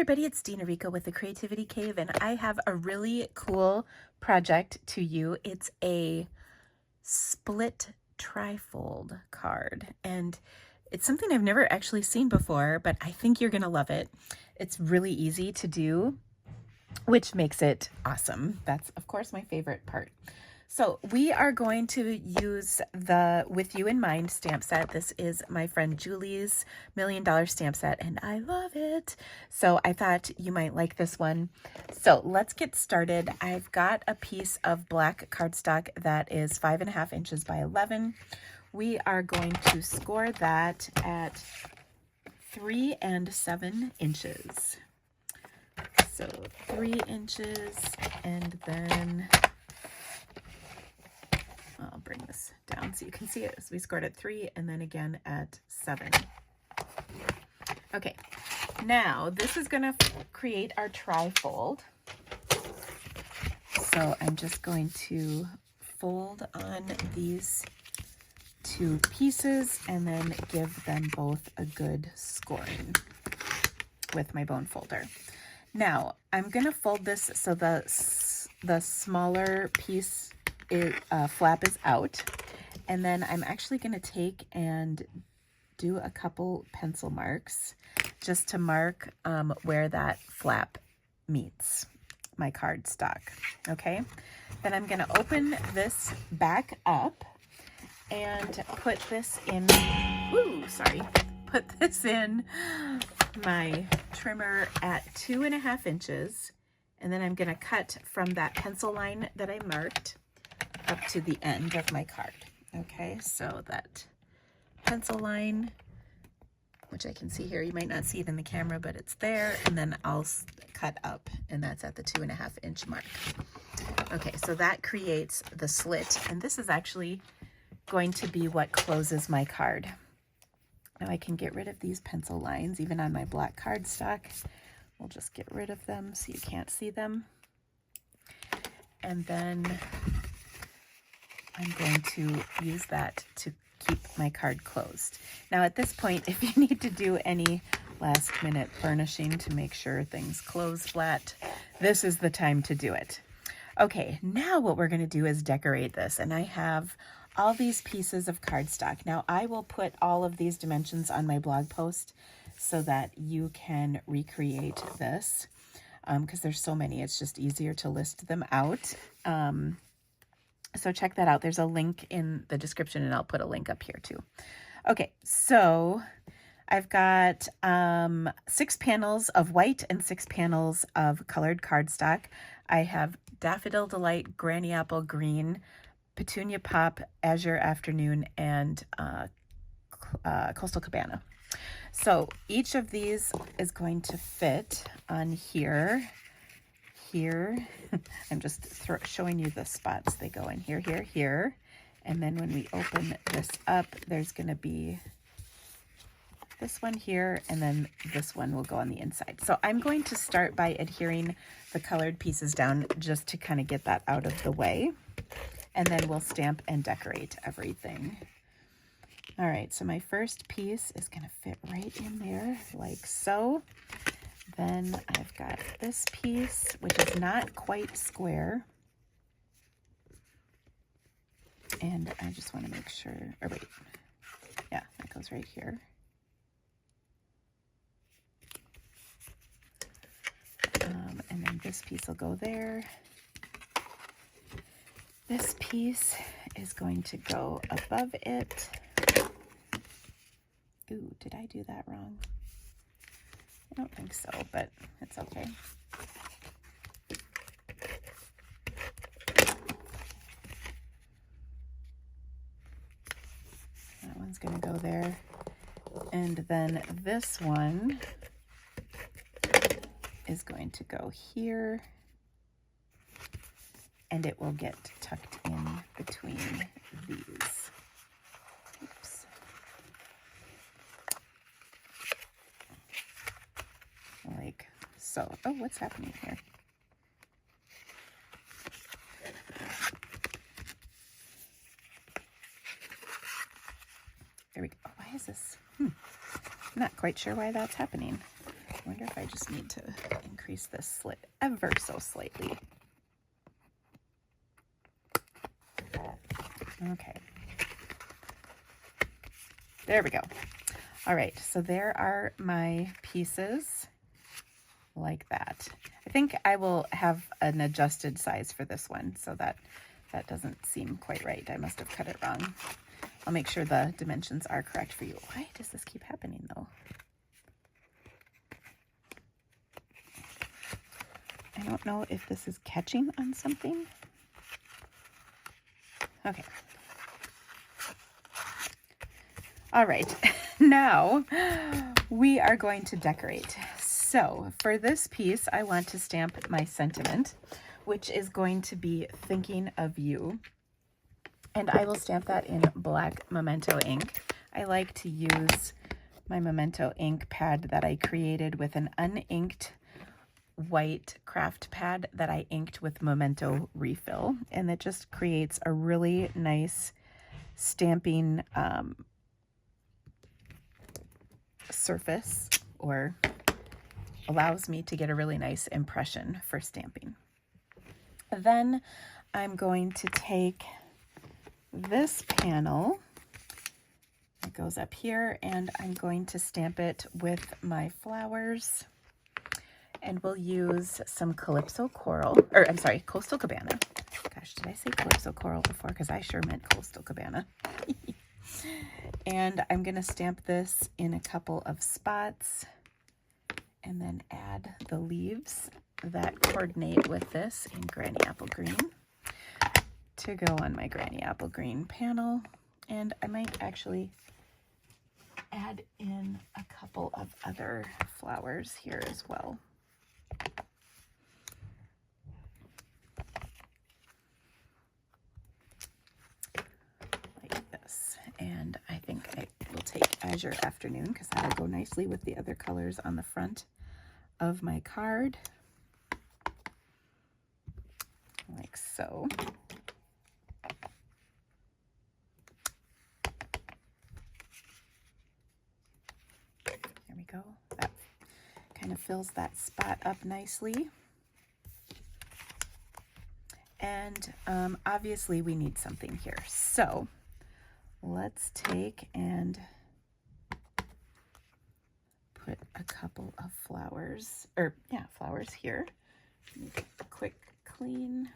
everybody, it's Dina Rico with the Creativity Cave, and I have a really cool project to you. It's a split trifold card, and it's something I've never actually seen before, but I think you're gonna love it. It's really easy to do, which makes it awesome. That's, of course, my favorite part. So we are going to use the With You in Mind stamp set. This is my friend Julie's $1 Million stamp set, and I love it. So I thought you might like this one. So let's get started. I've got a piece of black cardstock that is 5.5 inches by 11. We are going to score that at 3 7 inches. So 3 inches, and then I'll bring this down so you can see it. So we scored at 3 and then again at 7. Okay, now this is going to create our trifold. So I'm just going to fold on these two pieces and then give them both a good scoring with my bone folder. Now I'm going to fold this so the smaller piece flap is out, and then I'm actually going to take and do a couple pencil marks just to mark where that flap meets my cardstock. Okay, then I'm going to open this back up and put this in, put this in my trimmer at 2.5 inches, and then I'm going to cut from that pencil line that I marked up to the end of my card. Okay, so that pencil line, which I can see here, you might not see it in the camera, but it's there, and then I'll cut up, and that's at the 2.5 inch mark. Okay, so that creates the slit, and this is actually going to be what closes my card. Now I can get rid of these pencil lines, even on my black cardstock. We'll just get rid of them so you can't see them. And then I'm going to use that to keep my card closed. Now at this point, if you need to do any last minute burnishing to make sure things close flat, this is the time to do it. Okay, now what we're going to do is decorate this, and I have all these pieces of cardstock. Now I will put all of these dimensions on my blog post so that you can recreate this, because there's so many, it's just easier to list them out. So check that out. There's a link in the description, and I'll put a link up here too. Okay, so I've got 6 panels of white and 6 panels of colored cardstock. I have Daffodil Delight, Granny Apple Green, Petunia Pop, Azure Afternoon, and Coastal Cabana. So each of these is going to fit on here. I'm just showing you the spots they go in. Here. And then when we open this up, there's going to be this one here, and then this one will go on the inside. So I'm going to start by adhering the colored pieces down just to kind of get that out of the way. And then we'll stamp and decorate everything. All right, so my first piece is going to fit right in there like so. Then I've got this piece, which is not quite square. And I just want to make sure, or wait, yeah, that goes right here. And then this piece will go there. This piece is going to go above it. Ooh, did I do that wrong? I don't think so, but it's okay. That one's going to go there. And then this one is going to go here. And it will get tucked in between these. Oops. Like so. Oh, what's happening here? There we go. Why is this? I'm not quite sure why that's happening. I wonder if I just need to increase this slit ever so slightly. Okay. There we go. All right, so there are my pieces like that. I think I will have an adjusted size for this one, so that doesn't seem quite right. I must have cut it wrong. I'll make sure the dimensions are correct for you. Why does this keep happening though? I don't know if this is catching on something. Okay. All right, now we are going to decorate. So for this piece, I want to stamp my sentiment, which is going to be thinking of you. And I will stamp that in black Memento ink. I like to use my Memento ink pad that I created with an uninked white craft pad that I inked with Memento refill. And it just creates a really nice stamping surface, or allows me to get a really nice impression for stamping. Then I'm going to take this panel that goes up here, and I'm going to stamp it with my flowers, and we'll use some Calypso Coral, or I'm sorry, Coastal Cabana. Gosh, did I say Calypso Coral before? Because I sure meant Coastal Cabana. And I'm going to stamp this in a couple of spots and then add the leaves that coordinate with this in Granny Apple Green to go on my Granny Apple Green panel. And I might actually add in a couple of other flowers here as well. Like this. And I think I will take Azure Afternoon because that'll go nicely with the other colors on the front of my card. Like so. There we go. That kind of fills that spot up nicely. And obviously we need something here. So let's take and put a couple of flowers, or yeah, flowers here. Make a quick clean.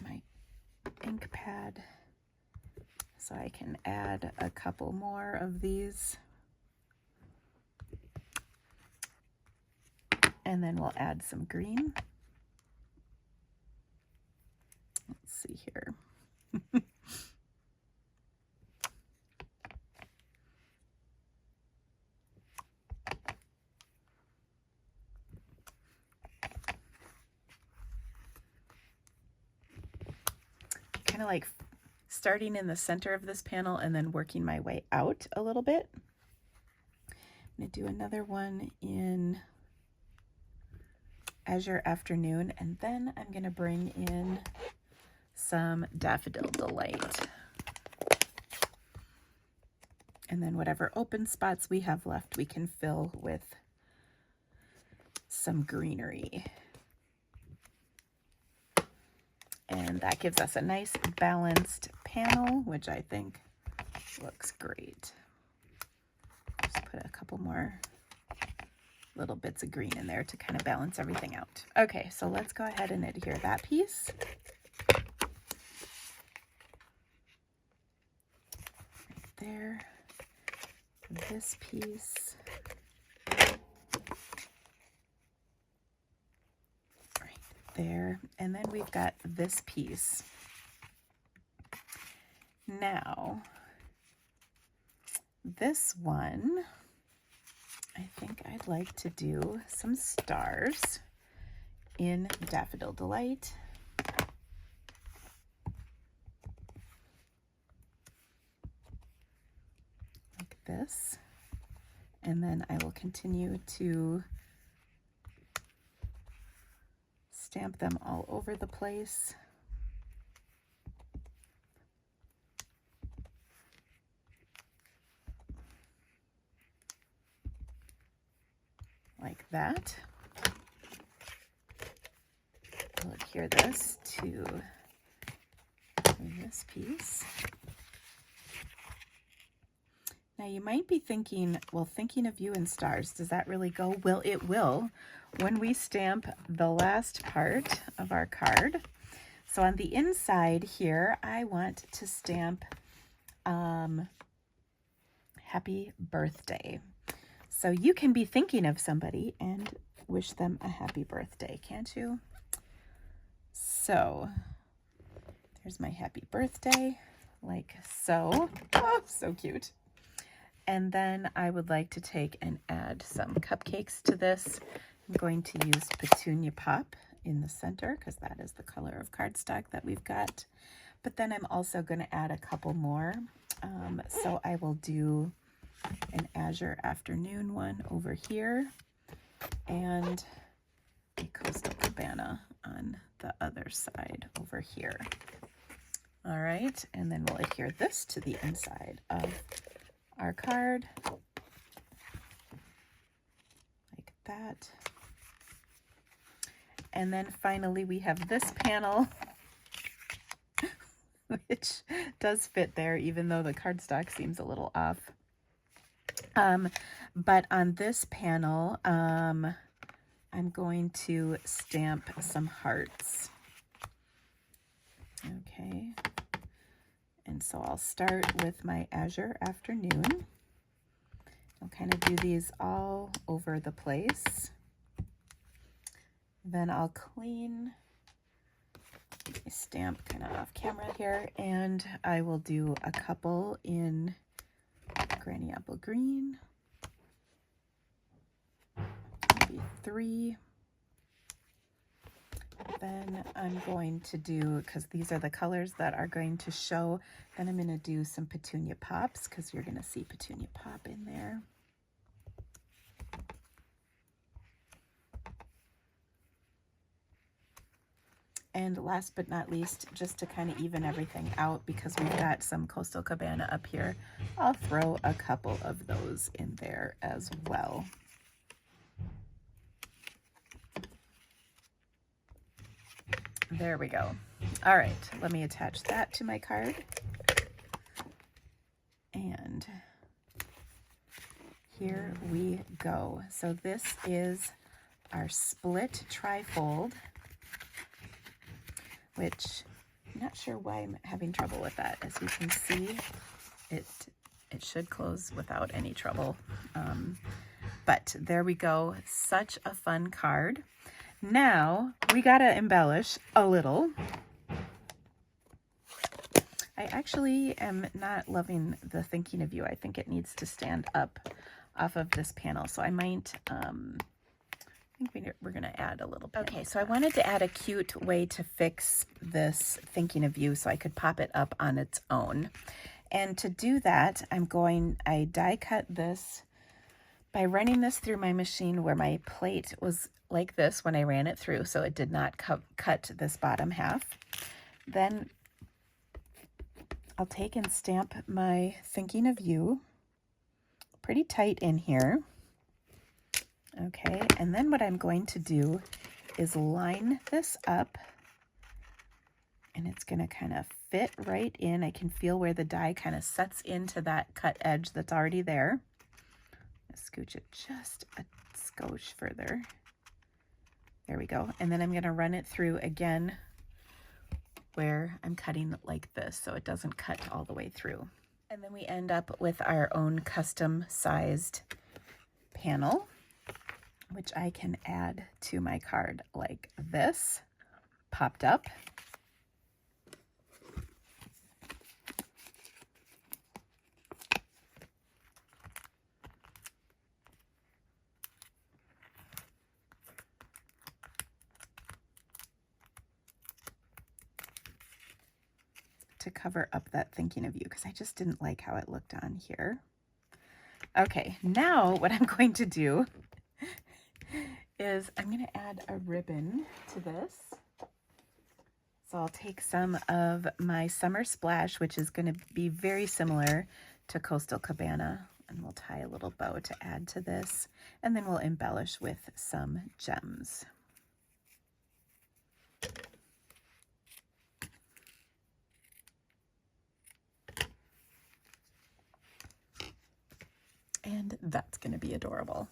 My ink pad so I can add a couple more of these. And then we'll add some green. Let's see here. Kind of like starting in the center of this panel and then working my way out a little bit. I'm going to do another one in Azure Afternoon, and then I'm going to bring in some Daffodil Delight. And then whatever open spots we have left, we can fill with some greenery. And that gives us a nice balanced panel, which I think looks great. Just put a couple more little bits of green in there to kind of balance everything out. Okay, so let's go ahead and adhere that piece. Right there. This piece. Right there. And then we've got this piece. Now, this one, I think I'd like to do some stars in Daffodil Delight. Like this. And then I will continue to stamp them all over the place. like that. We'll adhere this to this piece. Now you might be thinking, well, thinking of you in stars, does that really go? Well, it will when we stamp the last part of our card. So on the inside here, I want to stamp happy birthday. So you can be thinking of somebody and wish them a happy birthday, can't you? So there's my happy birthday, like so. Oh, so cute. And then I would like to take and add some cupcakes to this. I'm going to use Petunia Pop in the center because that is the color of cardstock that we've got. But then I'm also going to add a couple more. So I will do an Azure Afternoon one over here and a Coastal Cabana on the other side over here. All right, and then we'll adhere this to the inside of our card, like that. And then finally we have this panel, which does fit there, even though the cardstock seems a little off. But on this panel, I'm going to stamp some hearts. Okay. And so I'll start with my Azure Afternoon. I'll kind of do these all over the place. Then I'll clean my stamp kind of off camera here, and I will do a couple in Granny Apple Green, maybe 3. Then I'm going to do, because these are the colors that are going to show, then I'm going to do some Petunia Pops, because you're going to see Petunia Pop in there. And last but not least, just to kind of even everything out, because we've got some Coastal Cabana up here, I'll throw a couple of those in there as well. There we go. All right, let me attach that to my card. And here we go. So this is our split trifold, which I'm not sure why I'm having trouble with that. As you can see, it should close without any trouble. But there we go. Such a fun card. Now we gotta embellish a little. I actually am not loving the thinking of you. I think it needs to stand up off of this panel. So I might, I think we're gonna add a little bit. Okay, so I wanted to add a cute way to fix this thinking of you so I could pop it up on its own. And to do that, I die cut this by running this through my machine where my plate was like this when I ran it through, so it did not cut this bottom half. Then I'll take and stamp my thinking of you pretty tight in here. Okay, and then what I'm going to do is line this up, and it's going to kind of fit right in. I can feel where the die kind of sets into that cut edge that's already there. Scooch it just a skosh further. There we go. And then I'm going to run it through again where I'm cutting like this so it doesn't cut all the way through. And then we end up with our own custom sized panel, which I can add to my card like this, popped up. To cover up that thinking of you, because I just didn't like how it looked on here. Okay, now what I'm going to do is I'm going to add a ribbon to this. So I'll take some of my Summer Splash, which is going to be very similar to Coastal Cabana. And we'll tie a little bow to add to this, and then we'll embellish with some gems. And that's going to be adorable.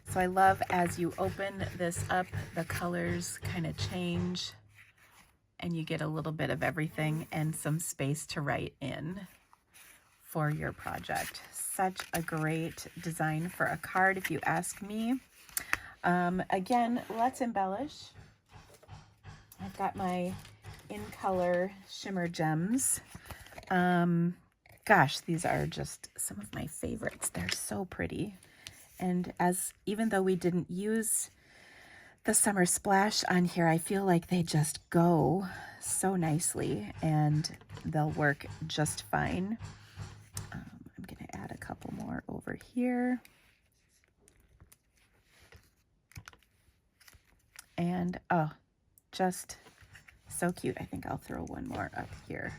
So I love as you open this up, the colors kind of change and you get a little bit of everything and some space to write in for your project. Such a great design for a card, if you ask me. Again, let's embellish. I've got my in color shimmer gems. Gosh, these are just some of my favorites. They're so pretty. And even though we didn't use the summer splash on here, I feel like they just go so nicely and they'll work just fine. I'm going to add a couple more over here. And oh, just so cute. I think I'll throw one more up here.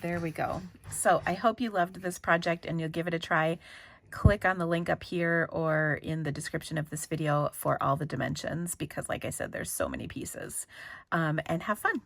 There we go. So I hope you loved this project and you'll give it a try. Click on the link up here or in the description of this video for all the dimensions, because like I said, there's so many pieces. And have fun.